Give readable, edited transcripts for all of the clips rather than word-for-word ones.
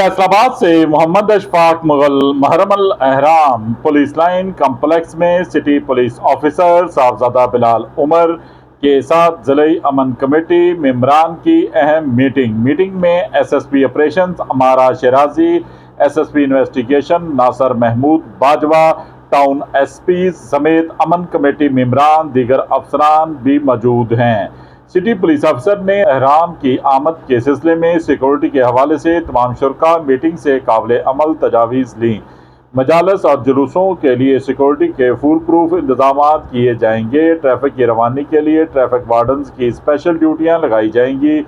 फैसलाबाद से मोहम्मद अशफाक मुगल महरम अल अहराम पुलिस लाइन कम्प्लेक्स में city police officer Sahibzada Bilal Umar के साथ ज़िले अमन कमेटी मेंबरान की अहम मीटिंग में एसएसपी ऑपरेशंस अमारा शिराजी, एसएसपी इन्वेस्टिगेशन नासर महमूद बाजवा, टाउन एसपी समेत अमन कमेटी मेंबरान दीगर अफसरान भी मौजूद हैं। सिटी पुलिस अफसर ने अहराम की आमद के सिलसिले में सिक्योरिटी के हवाले से तमाम शुरका मीटिंग से काबिल अमल तजावीज़ लीं। मजालस और जुलूसों के लिए सिक्योरिटी के फुल प्रूफ इंतजाम किए जाएंगे। ट्रैफिक की रवानी के लिए ट्रैफिक वार्डन्स की स्पेशल ड्यूटियाँ लगाई जाएंगी।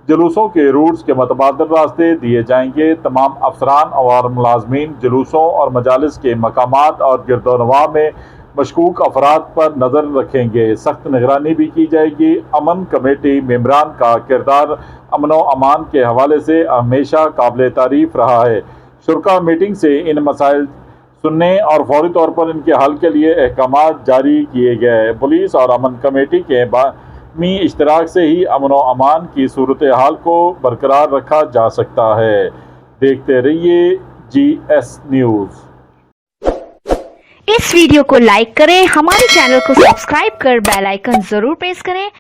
जुलूसों के रूट्स के मतबादल रास्ते दिए जाएंगे। तमाम अफसरान और मुलाजमीन जुलूसों और मजालिस के मकामात और गिरदोनवा में मशकूक अफराद पर नज़र रखेंगे। सख्त निगरानी भी की जाएगी। अमन कमेटी मेंबरान का किरदार अमन व अमान के हवाले से हमेशा काबिल तारीफ रहा है। शुरका मीटिंग से इन मसाइल सुनने और फौरी तौर पर इनके हल के लिए अहकामात जारी किए गए। पुलिस और अमन कमेटी के बामी इश्तराक से ही अमन व अमान की सूरत हाल को बरकरार रखा जा सकता है। देखते रहिए GS न्यूज़। इस वीडियो को लाइक करें, हमारे चैनल को सब्सक्राइब कर बेल आइकन जरूर प्रेस करें